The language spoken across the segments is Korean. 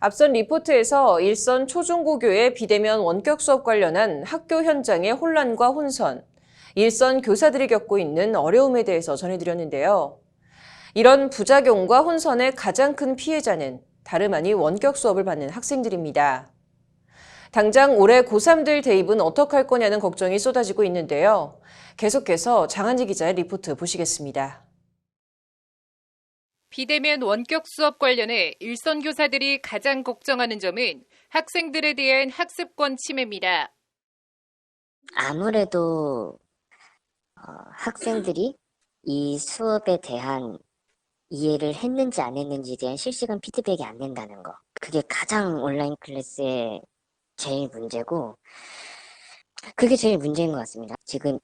앞선 리포트에서 일선 초중고교의 비대면 원격 수업 관련한 학교 현장의 혼란과 혼선, 일선 교사들이 겪고 있는 어려움에 대해서 전해드렸는데요. 이런 부작용과 혼선의 가장 큰 피해자는 다름 아닌 원격 수업을 받는 학생들입니다. 당장 올해 고3들 대입은 어떡할 거냐는 걱정이 쏟아지고 있는데요. 계속해서 장한지 기자의 리포트 보시겠습니다. 비대면 원격 수업 관련해 일선 교사들이 가장 걱정하는 점은 학생들에 대한 학습권 침해입니다. 아무래도 학생들이 이 수업에 대한 이해를 했는지 안 했는지에 대한 실시간 피드백이 안 된다는 거. 그게 가장 온라인 클래스의 제일 문제고, 그게 제일 문제인 것 같습니다. 지금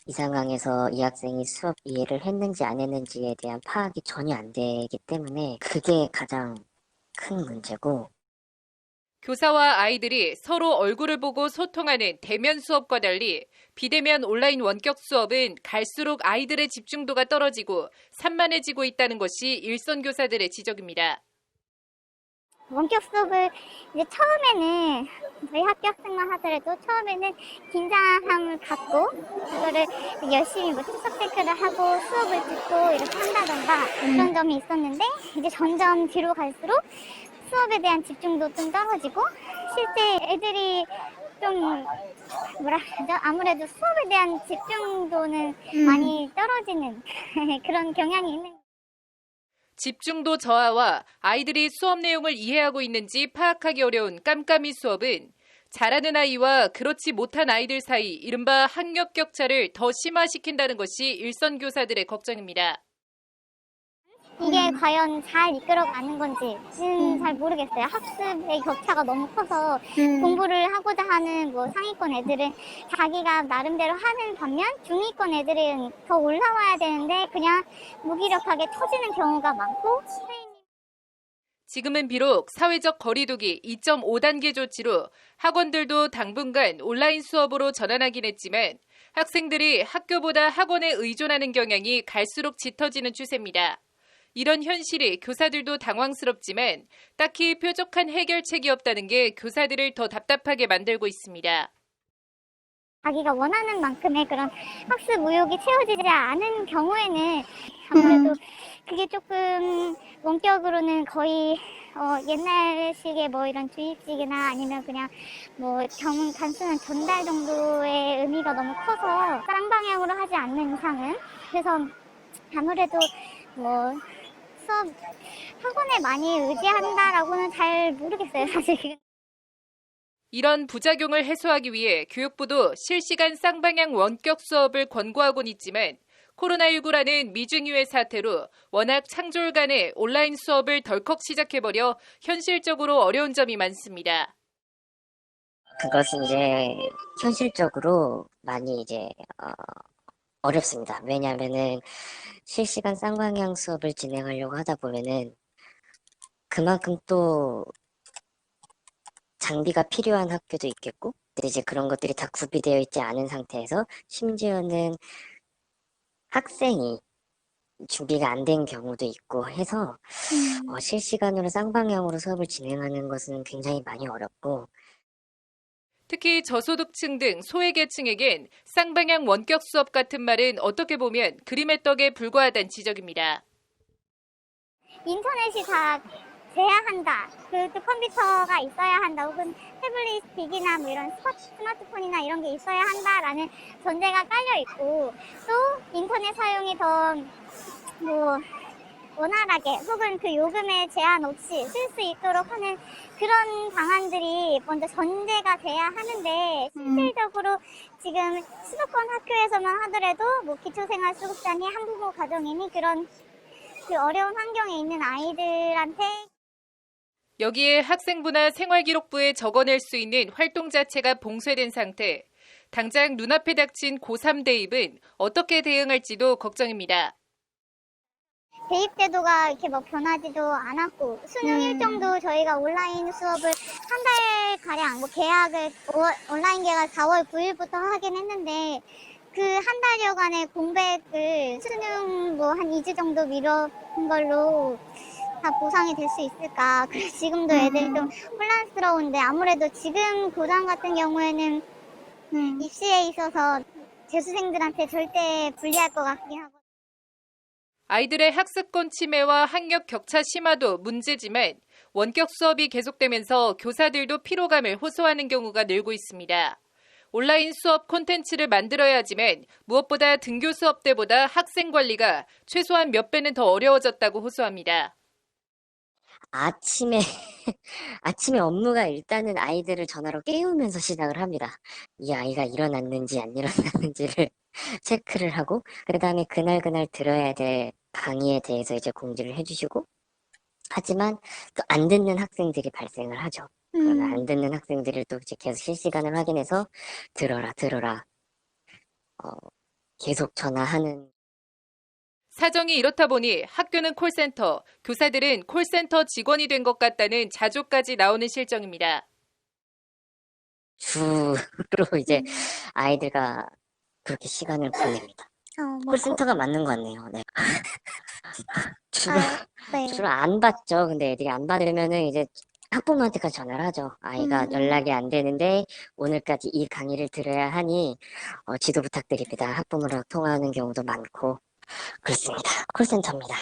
이 상황에서 이 학생이 수업 이해를 했는지 안 했는지에 대한 파악이 전혀 안 되기 때문에 그게 가장 큰 문제고, 교사와 아이들이 서로 얼굴을 보고 소통하는 대면 수업과 달리 비대면 온라인 원격 수업은 갈수록 아이들의 집중도가 떨어지고 산만해지고 있다는 것이 일선 교사들의 지적입니다. 원격 수업을 이제 처음에는 저희 학교 학생만 하더라도 처음에는 긴장함을 갖고 그거를 열심히 뭐 출석 체크를 하고 수업을 듣고 이렇게 한다던가 그런 점이 있었는데 이제 점점 뒤로 갈수록 수업에 대한 집중도 좀 떨어지고 실제 애들이 좀 뭐라 그러죠? 아무래도 수업에 대한 집중도는 많이 떨어지는 그런 경향이 있는 집중도 저하와 아이들이 수업 내용을 이해하고 있는지 파악하기 어려운 깜깜이 수업은 잘하는 아이와 그렇지 못한 아이들 사이 이른바 학력 격차를 더 심화시킨다는 것이 일선 교사들의 걱정입니다. 이게 과연 잘 이끌어가는 건지는 잘 모르겠어요. 학습의 격차가 너무 커서 공부를 하고자 하는 뭐 상위권 애들은 자기가 나름대로 하는 반면 중위권 애들은 더 올라와야 되는데 그냥 무기력하게 처지는 경우가 많고 지금은 비록 사회적 거리두기 2.5단계 조치로 학원들도 당분간 온라인 수업으로 전환하긴 했지만 학생들이 학교보다 학원에 의존하는 경향이 갈수록 짙어지는 추세입니다. 이런 현실이 교사들도 당황스럽지만 딱히 뾰족한 해결책이 없다는 게 교사들을 더 답답하게 만들고 있습니다. 자기가 원하는 만큼의 그런 학습 의욕이 채워지지 않은 경우에는 아무래도 그게 조금 원격으로는 거의 옛날식의 뭐 이런 주입식이나 아니면 그냥 뭐 단순한 전달 정도의 의미가 너무 커서 쌍방향으로 하지 않는 이상은 그래서 아무래도 뭐 수업 학원에 많이 의지한다라고는 잘 모르겠어요, 사실. 이런 부작용을 해소하기 위해 교육부도 실시간 쌍방향 원격 수업을 권고하곤 있지만 코로나19라는 미중유의 사태로 워낙 창졸 간의 온라인 수업을 덜컥 시작해버려 현실적으로 어려운 점이 많습니다. 그것은 이제 현실적으로 많이 이제 어렵습니다. 왜냐하면은 실시간 쌍방향 수업을 진행하려고 하다 보면은 그만큼 또 장비가 필요한 학교도 있겠고, 근데 이제 그런 것들이 다 구비되어 있지 않은 상태에서 심지어는 학생이 준비가 안 된 경우도 있고 해서 실시간으로 쌍방향으로 수업을 진행하는 것은 굉장히 많이 어렵고, 특히 저소득층 등 소외계층에겐 쌍방향 원격 수업 같은 말은 어떻게 보면 그림의 떡에 불과하다는 지적입니다. 인터넷이 다 돼야 한다. 또 컴퓨터가 있어야 한다. 혹은 태블릿 기기나 뭐 이런 스마트폰이나 이런 게 있어야 한다라는 전제가 깔려 있고 또 인터넷 사용이 더 뭐 원활하게 혹은 그 요금에 제한 없이 쓸 수 있도록 하는 그런 방안들이 먼저 전제가 돼야 하는데 실질적으로 지금 수도권 학교에서만 하더라도 뭐 기초생활수급자니 한부모 가정이니 그런 그 어려운 환경에 있는 아이들한테 여기에 학생부나 생활기록부에 적어낼 수 있는 활동 자체가 봉쇄된 상태. 당장 눈앞에 닥친 고3 대입은 어떻게 대응할지도 걱정입니다. 대입 제도가 이렇게 뭐 변하지도 않았고 수능 일정도 저희가 온라인 수업을 한 달 가량 뭐 계약을 온라인 계약 4월 9일부터 하긴 했는데 그 한 달여간의 공백을 수능 뭐 한 2주 정도 미룬 걸로 다 보상이 될 수 있을까. 그래서 지금도 애들이 좀 혼란스러운데 아무래도 지금 교장 같은 경우에는 입시에 있어서 재수생들한테 절대 불리할 것 같긴 하고. 아이들의 학습권 침해와 학력 격차 심화도 문제지만 원격 수업이 계속되면서 교사들도 피로감을 호소하는 경우가 늘고 있습니다. 온라인 수업 콘텐츠를 만들어야 하지만 무엇보다 등교 수업 때보다 학생 관리가 최소한 몇 배는 더 어려워졌다고 호소합니다. 아침에 업무가 일단은 아이들을 전화로 깨우면서 시작을 합니다. 이 아이가 일어났는지 안 일어났는지를 체크를 하고, 그 다음에 그날 들어야 될 강의에 대해서 이제 공지를 해주시고, 하지만 또 안 듣는 학생들이 발생을 하죠. 그러면 안 듣는 학생들을 또 이제 계속 실시간을 확인해서 들어라 계속 전화하는. 사정이 이렇다 보니 학교는 콜센터, 교사들은 콜센터 직원이 된 것 같다는 자족까지 나오는 실정입니다. 주로 이제 아이들과 그렇게 시간을 보냅니다. 뭐 콜센터가 맞는 것 같네요. 네. 네. 주로 안 받죠. 근데 애들이 안 받으면은 이제 학부모한테까지 전화를 하죠. 아이가 연락이 안 되는데 오늘까지 이 강의를 들어야 하니 지도 부탁드립니다. 학부모랑 통화하는 경우도 많고 그렇습니다. 콜센터입니다.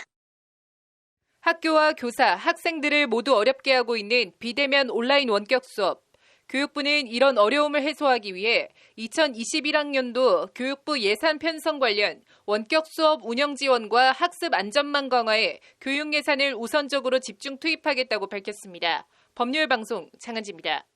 학교와 교사, 학생들을 모두 어렵게 하고 있는 비대면 온라인 원격 수업. 교육부는 이런 어려움을 해소하기 위해 2021학년도 교육부 예산 편성 관련 원격 수업 운영 지원과 학습 안전망 강화에 교육 예산을 우선적으로 집중 투입하겠다고 밝혔습니다. 법률방송 장은지입니다.